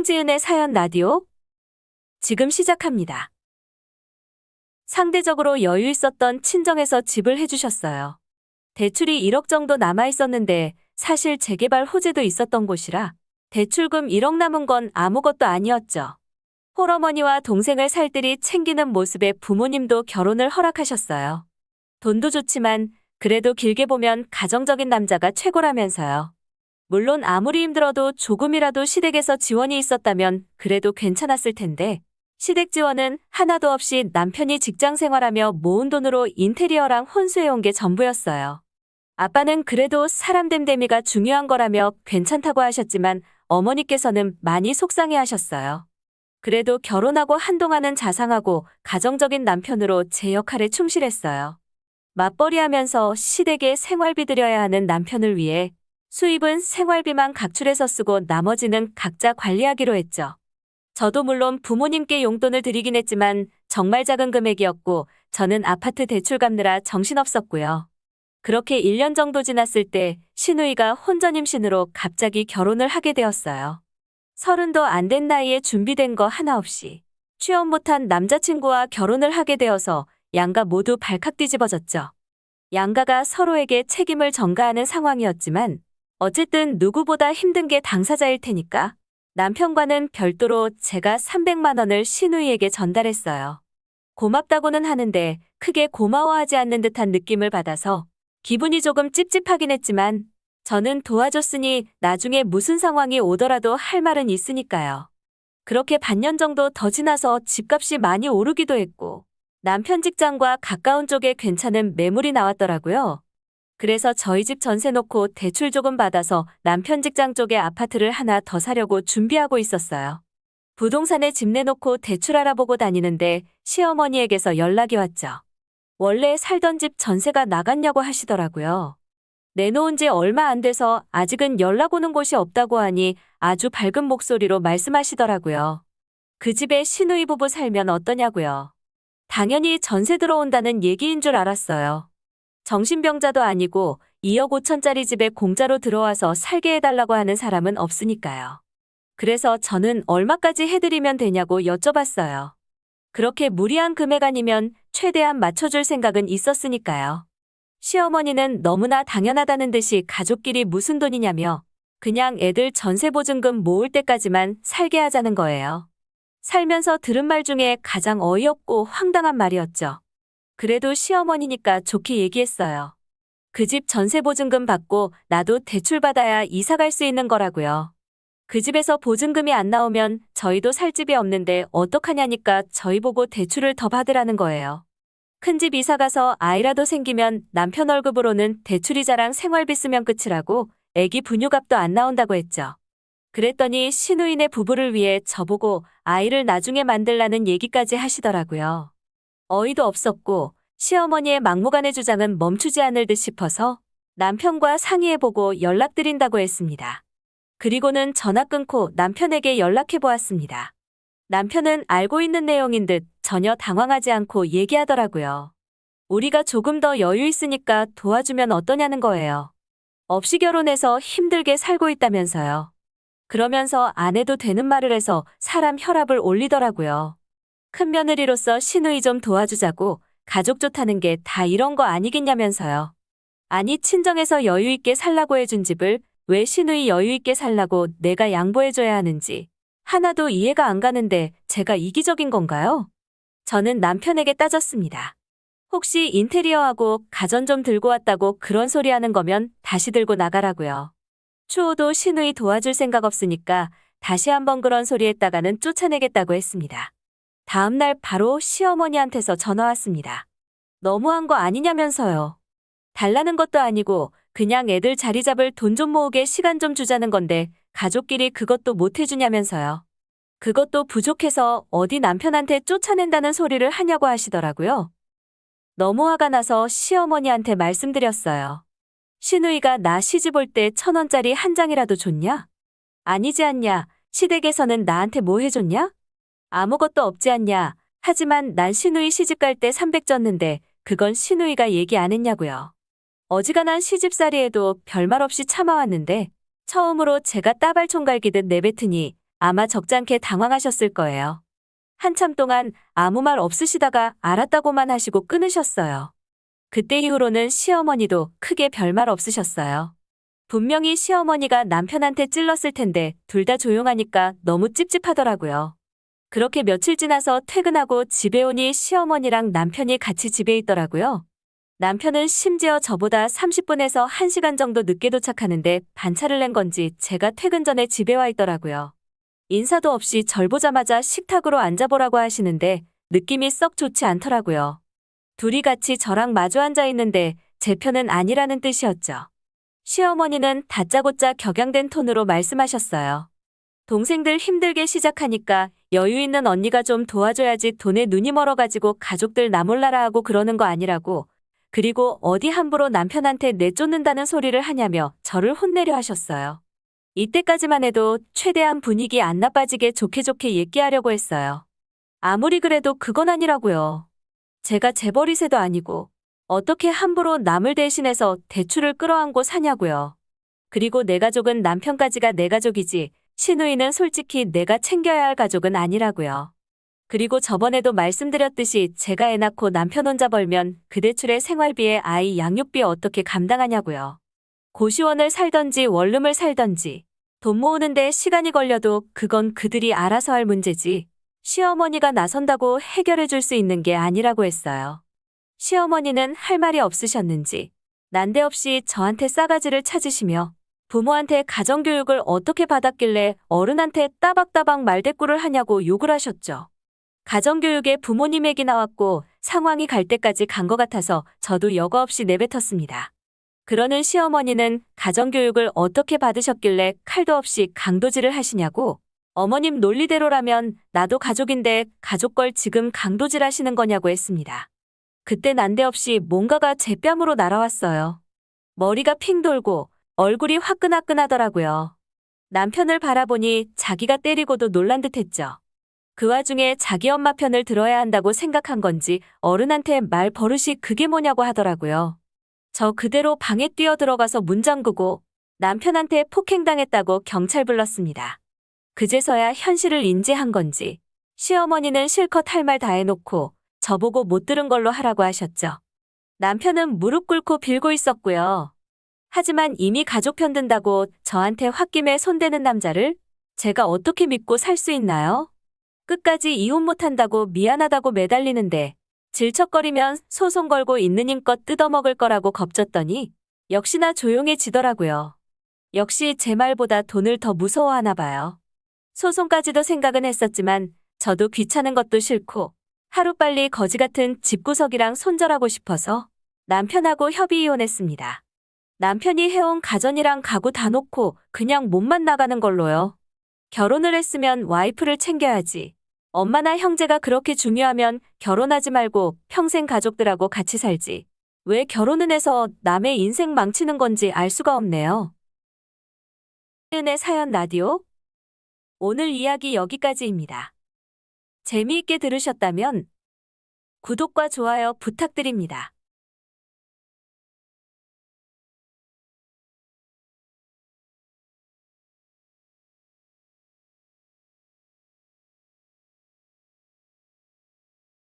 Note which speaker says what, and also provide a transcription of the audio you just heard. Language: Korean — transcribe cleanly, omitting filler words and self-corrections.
Speaker 1: 송지은의 사연 라디오 지금 시작합니다. 상대적으로 여유 있었던 친정에서 집을 해주셨어요. 대출이 1억 정도 남아 있었는데 사실 재개발 호재도 있었던 곳이라 대출금 1억 남은 건 아무것도 아니었죠. 홀어머니와 동생을 살뜰히 챙기는 모습에 부모님도 결혼을 허락하셨어요. 돈도 좋지만 그래도 길게 보면 가정적인 남자가 최고라면서요. 물론 아무리 힘들어도 조금이라도 시댁에서 지원이 있었다면 그래도 괜찮았을 텐데 시댁 지원은 하나도 없이 남편이 직장 생활하며 모은 돈으로 인테리어랑 혼수해온 게 전부였어요. 아빠는 그래도 사람 됨됨이가 중요한 거라며 괜찮다고 하셨지만 어머니께서는 많이 속상해하셨어요. 그래도 결혼하고 한동안은 자상하고 가정적인 남편으로 제 역할에 충실했어요. 맞벌이하면서 시댁에 생활비 들여야 하는 남편을 위해 수입은 생활비만 각출해서 쓰고 나머지는 각자 관리하기로 했죠. 저도 물론 부모님께 용돈을 드리긴 했지만 정말 작은 금액이었고 저는 아파트 대출 갚느라 정신없었고요. 그렇게 1년 정도 지났을 때 시누이가 혼전 임신으로 갑자기 결혼을 하게 되었어요. 30도 안 된 나이에 준비된 거 하나 없이 취업 못한 남자친구와 결혼을 하게 되어서 양가 모두 발칵 뒤집어졌죠. 양가가 서로에게 책임을 전가하는 상황이었지만 어쨌든 누구보다 힘든 게 당사자일 테니까 남편과는 별도로 제가 300만 원을 시누이에게 전달했어요. 고맙다고는 하는데 크게 고마워하지 않는 듯한 느낌을 받아서 기분이 조금 찝찝하긴 했지만 저는 도와줬으니 나중에 무슨 상황이 오더라도 할 말은 있으니까요. 그렇게 반년 정도 더 지나서 집값이 많이 오르기도 했고 남편 직장과 가까운 쪽에 괜찮은 매물이 나왔더라고요. 그래서 저희 집 전세 놓고 대출 조금 받아서 남편 직장 쪽에 아파트를 하나 더 사려고 준비하고 있었어요. 부동산에 집 내놓고 대출 알아보고 다니는데 시어머니에게서 연락이 왔죠. 원래 살던 집 전세가 나갔냐고 하시더라고요. 내놓은 지 얼마 안 돼서 아직은 연락 오는 곳이 없다고 하니 아주 밝은 목소리로 말씀하시더라고요. 그 집에 시누이 부부 살면 어떠냐고요. 당연히 전세 들어온다는 얘기인 줄 알았어요. 정신병자도 아니고 2억 5천짜리 집에 공짜로 들어와서 살게 해달라고 하는 사람은 없으니까요. 그래서 저는 얼마까지 해드리면 되냐고 여쭤봤어요. 그렇게 무리한 금액 아니면 최대한 맞춰줄 생각은 있었으니까요. 시어머니는 너무나 당연하다는 듯이 가족끼리 무슨 돈이냐며 그냥 애들 전세보증금 모을 때까지만 살게 하자는 거예요. 살면서 들은 말 중에 가장 어이없고 황당한 말이었죠. 그래도 시어머니니까 좋게 얘기했어요. 그 집 전세보증금 받고 나도 대출 받아야 이사 갈 수 있는 거라고요. 그 집에서 보증금이 안 나오면 저희도 살 집이 없는데 어떡하냐니까 저희 보고 대출을 더 받으라는 거예요. 큰 집 이사 가서 아이라도 생기면 남편 월급으로는 대출이자랑 생활비 쓰면 끝이라고 애기 분유값도 안 나온다고 했죠. 그랬더니 시누이네 부부를 위해 저보고 아이를 나중에 만들라는 얘기까지 하시더라고요. 어이도 없었고 시어머니의 막무가내 주장은 멈추지 않을 듯 싶어서 남편과 상의해보고 연락드린다고 했습니다. 그리고는 전화 끊고 남편에게 연락해보았습니다. 남편은 알고 있는 내용인 듯 전혀 당황하지 않고 얘기하더라고요. 우리가 조금 더 여유 있으니까 도와주면 어떠냐는 거예요. 없이 결혼해서 힘들게 살고 있다면서요. 그러면서 안 해도 되는 말을 해서 사람 혈압을 올리더라고요. 큰며느리로서 시누이 좀 도와주자고 가족 좋다는 게 다 이런 거 아니겠냐면서요. 아니 친정에서 여유 있게 살라고 해준 집을 왜 시누이 여유 있게 살라고 내가 양보해줘야 하는지 하나도 이해가 안 가는데 제가 이기적인 건가요? 저는 남편에게 따졌습니다. 혹시 인테리어하고 가전 좀 들고 왔다고 그런 소리 하는 거면 다시 들고 나가라고요. 추호도 시누이 도와줄 생각 없으니까 다시 한번 그런 소리 했다가는 쫓아내겠다고 했습니다. 다음 날 바로 시어머니한테서 전화 왔습니다. 너무한 거 아니냐면서요. 달라는 것도 아니고 그냥 애들 자리 잡을 돈 좀 모으게 시간 좀 주자는 건데 가족끼리 그것도 못 해주냐면서요. 그것도 부족해서 어디 남편한테 쫓아낸다는 소리를 하냐고 하시더라고요. 너무 화가 나서 시어머니한테 말씀드렸어요. 시누이가 나 시집 올 때 1,000원짜리 한 장이라도 줬냐? 아니지 않냐? 시댁에서는 나한테 뭐 해줬냐? 아무것도 없지 않냐? 하지만 난 시누이 시집 갈 때 300 줬는데 그건 시누이가 얘기 안 했냐고요. 어지간한 시집살이에도 별말 없이 참아왔는데 처음으로 제가 따발총 갈기듯 내뱉으니 아마 적잖게 당황하셨을 거예요. 한참 동안 아무 말 없으시다가 알았다고만 하시고 끊으셨어요. 그때 이후로는 시어머니도 크게 별말 없으셨어요. 분명히 시어머니가 남편한테 찔렀을 텐데 둘 다 조용하니까 너무 찝찝하더라고요. 그렇게 며칠 지나서 퇴근하고 집에 오니 시어머니랑 남편이 같이 집에 있더라고요. 남편은 심지어 저보다 30분에서 1시간 정도 늦게 도착하는데 반차를 낸 건지 제가 퇴근 전에 집에 와 있더라고요. 인사도 없이 절 보자마자 식탁으로 앉아보라고 하시는데 느낌이 썩 좋지 않더라고요. 둘이 같이 저랑 마주 앉아 있는데 제 편은 아니라는 뜻이었죠. 시어머니는 다짜고짜 격양된 톤으로 말씀하셨어요. 동생들 힘들게 시작하니까 여유 있는 언니가 좀 도와줘야지 돈에 눈이 멀어가지고 가족들 나몰라라 하고 그러는 거 아니라고. 그리고 어디 함부로 남편한테 내쫓는다는 소리를 하냐며 저를 혼내려 하셨어요. 이때까지만 해도 최대한 분위기 안 나빠지게 좋게 얘기하려고 했어요. 아무리 그래도 그건 아니라고요. 제가 재벌 2세도 아니고 어떻게 함부로 남을 대신해서 대출을 끌어안고 사냐고요. 그리고 내 가족은 남편까지가 내 가족이지 시누이는 솔직히 내가 챙겨야 할 가족은 아니라고요. 그리고 저번에도 말씀드렸듯이 제가 애 낳고 남편 혼자 벌면 그 대출에 생활비에 아이 양육비 어떻게 감당하냐고요. 고시원을 살던지 원룸을 살던지 돈 모으는데 시간이 걸려도 그건 그들이 알아서 할 문제지 시어머니가 나선다고 해결해 줄 수 있는 게 아니라고 했어요. 시어머니는 할 말이 없으셨는지 난데없이 저한테 싸가지를 찾으시며 부모한테 가정교육을 어떻게 받았길래 어른한테 따박따박 말대꾸를 하냐고 욕을 하셨죠. 가정교육에 부모님 얘기 나왔고 상황이 갈 때까지 간 것 같아서 저도 여과 없이 내뱉었습니다. 그러는 시어머니는 가정교육을 어떻게 받으셨길래 칼도 없이 강도질을 하시냐고 어머님 논리대로라면 나도 가족인데 가족 걸 지금 강도질 하시는 거냐고 했습니다. 그때 난데없이 뭔가가 제 뺨으로 날아왔어요. 머리가 핑 돌고 얼굴이 화끈화끈하더라고요. 남편을 바라보니 자기가 때리고도 놀란 듯했죠. 그 와중에 자기 엄마 편을 들어야 한다고 생각한 건지 어른한테 말 버릇이 그게 뭐냐고 하더라고요. 저 그대로 방에 뛰어 들어가서 문 잠그고 남편한테 폭행당했다고 경찰 불렀습니다. 그제서야 현실을 인지한 건지 시어머니는 실컷 할 말 다 해놓고 저보고 못 들은 걸로 하라고 하셨죠. 남편은 무릎 꿇고 빌고 있었고요. 하지만 이미 가족 편든다고 저한테 홧김에 손대는 남자를 제가 어떻게 믿고 살 수 있나요? 끝까지 이혼 못한다고 미안하다고 매달리는데 질척거리면 소송 걸고 있는 힘껏 뜯어먹을 거라고 겁졌더니 역시나 조용해지더라고요. 역시 제 말보다 돈을 더 무서워하나 봐요. 소송까지도 생각은 했었지만 저도 귀찮은 것도 싫고 하루빨리 거지 같은 집구석이랑 손절하고 싶어서 남편하고 협의 이혼했습니다. 남편이 해온 가전이랑 가구 다 놓고 그냥 몸만 나가는 걸로요. 결혼을 했으면 와이프를 챙겨야지. 엄마나 형제가 그렇게 중요하면 결혼하지 말고 평생 가족들하고 같이 살지. 왜 결혼은 해서 남의 인생 망치는 건지 알 수가 없네요. 은의 사연 라디오. 오늘 이야기 여기까지입니다. 재미있게 들으셨다면 구독과 좋아요 부탁드립니다.